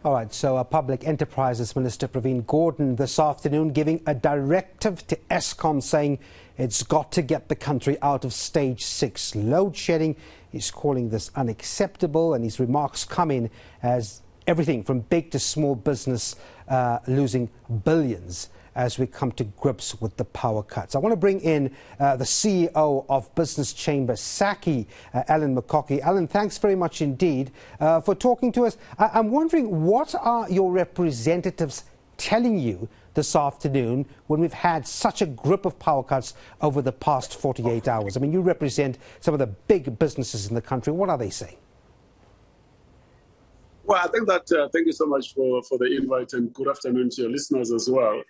All right, so Public Enterprises Minister Pravin Gordhan this afternoon giving a directive to Eskom saying it's got to get the country out of stage 6 load shedding. He's calling this unacceptable, and his remarks come in as everything from big to small business losing billions as we come to grips with the power cuts. I want to bring in the CEO of Business Chamber SACCI, Alan Mukoki. Alan, thanks very much indeed for talking to us. I'm wondering, what are your representatives telling you this afternoon when we've had such a grip of power cuts over the past 48 hours? I mean, you represent some of the big businesses in the country. What are they saying? Well, I think that, thank you so much for the invite, and good afternoon to your listeners as well.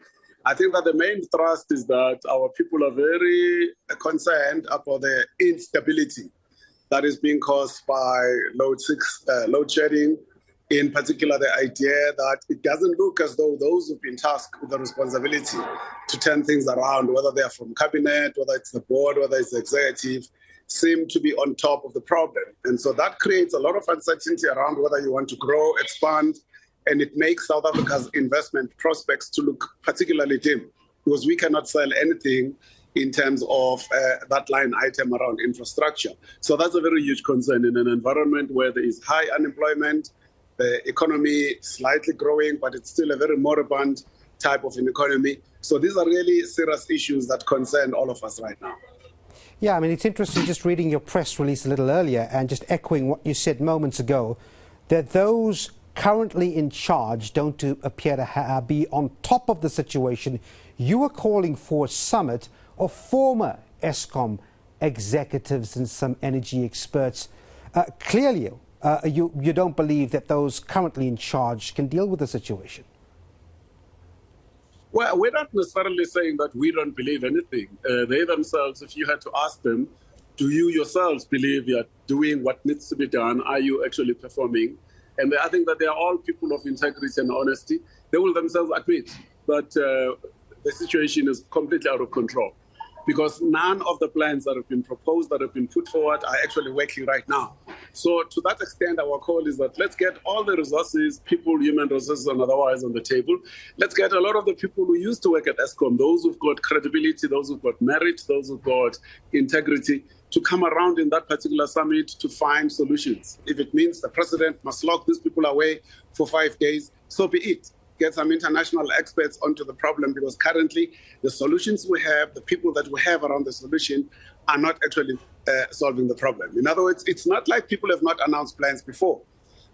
I think that the main thrust is that our people are very concerned about the instability that is being caused by load shedding. In particular, the idea that it doesn't look as though those who've been tasked with the responsibility to turn things around, whether they are from cabinet, whether it's the board, whether it's the executive, seem to be on top of the problem. And so that creates a lot of uncertainty around whether you want to grow, expand, and it makes South Africa's investment prospects to look particularly dim, because we cannot sell anything in terms of that line item around infrastructure. So that's a very huge concern in an environment where there is high unemployment, the economy slightly growing, but it's still a very moribund type of an economy. So these are really serious issues that concern all of us right now. Yeah, I mean, it's interesting just reading your press release a little earlier and just echoing what you said moments ago, that those currently in charge don't appear to be on top of the situation. You are calling for a summit of former Eskom executives and some energy experts. Clearly, you don't believe that those currently in charge can deal with the situation. Well, we're not necessarily saying that we don't believe anything. They themselves, if you had to ask them, do you yourselves believe you're doing what needs to be done? Are you actually performing? And I think that they are all people of integrity and honesty. They will themselves admit that the situation is completely out of control, because none of the plans that have been proposed, that have been put forward, are actually working right now. So to that extent, our call is that let's get all the resources, people, human resources and otherwise, on the table. Let's get a lot of the people who used to work at Eskom, those who've got credibility, those who've got merit, those who've got integrity, to come around in that particular summit to find solutions. If it means the president must lock these people away for 5 days, so be it. Get some international experts onto the problem, because currently the solutions we have, the people that we have around the solution, are not actually solving the problem. In other words, it's not like people have not announced plans before.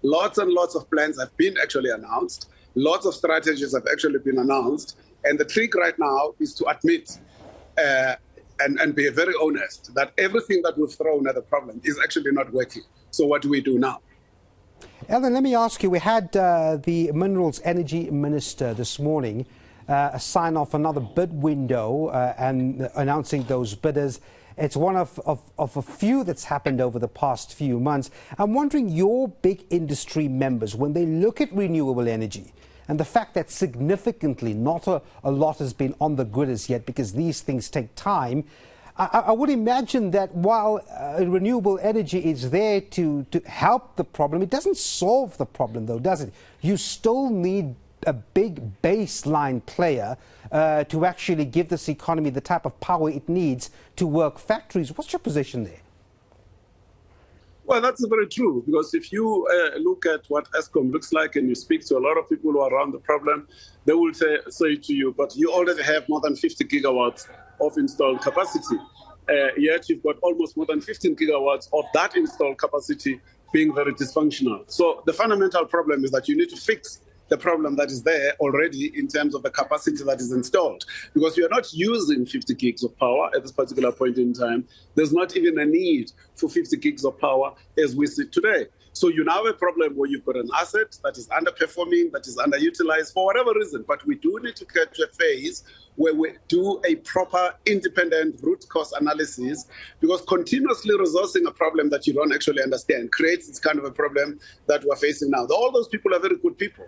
Lots and lots of plans have been actually announced. Lots of strategies have actually been announced. And the trick right now is to admit and be very honest that everything that we've thrown at the problem is actually not working. So what do we do now? Alan, let me ask you, we had the Minerals Energy Minister this morning sign off another bid window and announcing those bidders. It's one of a few that's happened over the past few months. I'm wondering, your big industry members, when they look at renewable energy and the fact that significantly not a lot has been on the grid as yet, because these things take time, I would imagine that while renewable energy is there to help the problem, it doesn't solve the problem, though, does it? You still need a big baseline player to actually give this economy the type of power it needs to work factories. What's your position there? Well, that's very true, because if you look at what Eskom looks like and you speak to a lot of people who are around the problem, they will say to you, but you already have more than 50 gigawatts of installed capacity. Yet you've got almost more than 15 gigawatts of that installed capacity being very dysfunctional. So the fundamental problem is that you need to fix the problem that is there already in terms of the capacity that is installed. Because we are not using 50 gigs of power at this particular point in time. There's not even a need for 50 gigs of power as we sit today. So you now have a problem where you've got an asset that is underperforming, that is underutilized for whatever reason. But we do need to get to a phase where we do a proper independent root cause analysis, because continuously resourcing a problem that you don't actually understand creates this kind of a problem that we're facing now. All those people are very good people.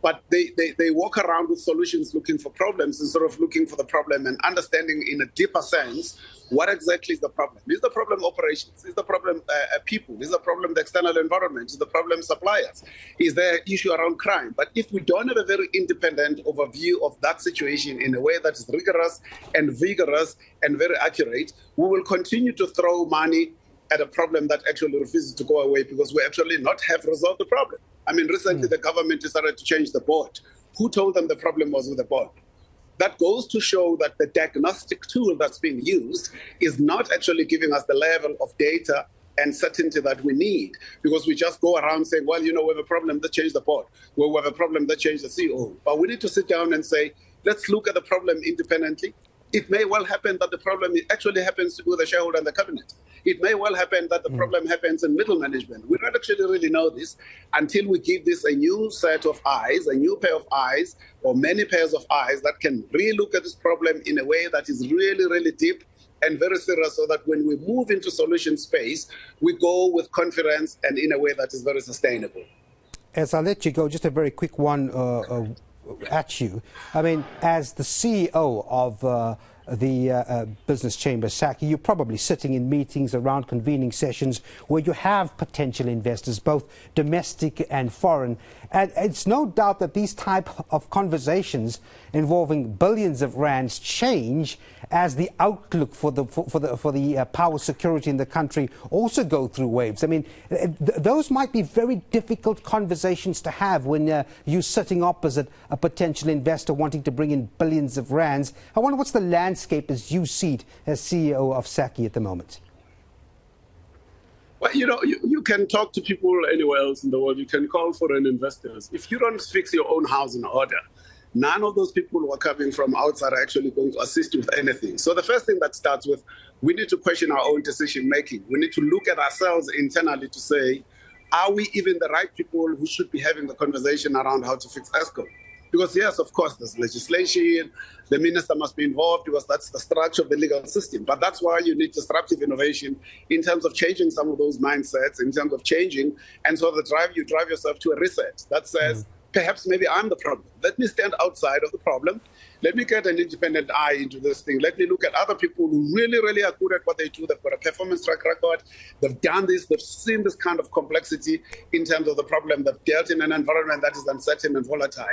but they walk around with solutions looking for problems instead of looking for the problem and understanding in a deeper sense what exactly is the problem. Is the problem operations? Is the problem people? Is the problem the external environment? Is the problem suppliers? Is there an issue around crime? But if we don't have a very independent overview of that situation in a way that is rigorous and vigorous and very accurate, we will continue to throw money at a problem that actually refuses to go away because we actually not have resolved the problem. I mean, recently the government decided to change the board. Who told them the problem was with the board? That goes to show that the diagnostic tool that's being used is not actually giving us the level of data and certainty that we need, because we just go around saying, well, we have a problem, let's change the board. Well, we have a problem, let's change the CEO. But we need to sit down and say, let's look at the problem independently. It may well happen that the problem actually happens to do with the shareholder and the cabinet. It may well happen that the problem happens in middle management. We don't actually really know this until we give this a new set of eyes, a new pair of eyes, or many pairs of eyes that can really look at this problem in a way that is really, really deep and very serious, so that when we move into solution space, we go with confidence and in a way that is very sustainable. As I let you go, just a very quick one at you. I mean, as the CEO of the Business Chamber SACCI, you're probably sitting in meetings around convening sessions where you have potential investors, both domestic and foreign. And it's no doubt that these type of conversations involving billions of rands change as the outlook for the power security in the country also go through waves. I mean, those might be very difficult conversations to have when you're sitting opposite a potential investor wanting to bring in billions of rands. I wonder what's the landscape as you see it as CEO of SACCI at the moment? Well, you can talk to people anywhere else in the world. You can call foreign investors. If you don't fix your own house in order, none of those people who are coming from outside are actually going to assist you with anything. So the first thing that starts with, we need to question our own decision making. We need to look at ourselves internally to say, are we even the right people who should be having the conversation around how to fix Eskom? Because yes, of course, there's legislation, the minister must be involved because that's the structure of the legal system. But that's why you need disruptive innovation in terms of changing some of those mindsets, in terms of changing. And so you drive yourself to a reset that says, perhaps maybe I'm the problem. Let me stand outside of the problem. Let me get an independent eye into this thing. Let me look at other people who really, really are good at what they do. They've got a performance track record. They've done this. They've seen this kind of complexity in terms of the problem. They've dealt in an environment that is uncertain and volatile.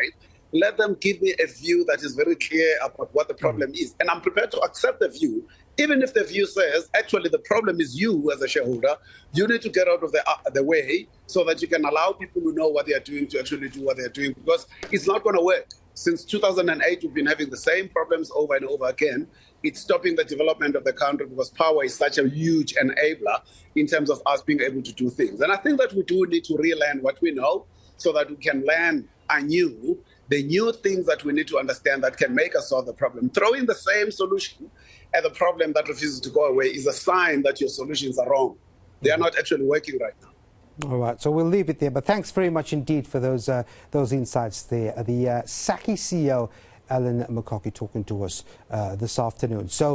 Let them give me a view that is very clear about what the problem is. And I'm prepared to accept the view, even if the view says, actually, the problem is you as a shareholder. You need to get out of the way so that you can allow people who know what they are doing to actually do what they are doing, because it's not going to work. Since 2008, we've been having the same problems over and over again. It's stopping the development of the country because power is such a huge enabler in terms of us being able to do things. And I think that we do need to relearn what we know so that we can learn anew the new things that we need to understand that can make us solve the problem. Throwing the same solution at the problem that refuses to go away is a sign that your solutions are wrong. They are not actually working right now. All right, so we'll leave it there. But thanks very much indeed for those insights there. The SACCI CEO Alan Mukoki talking to us this afternoon. So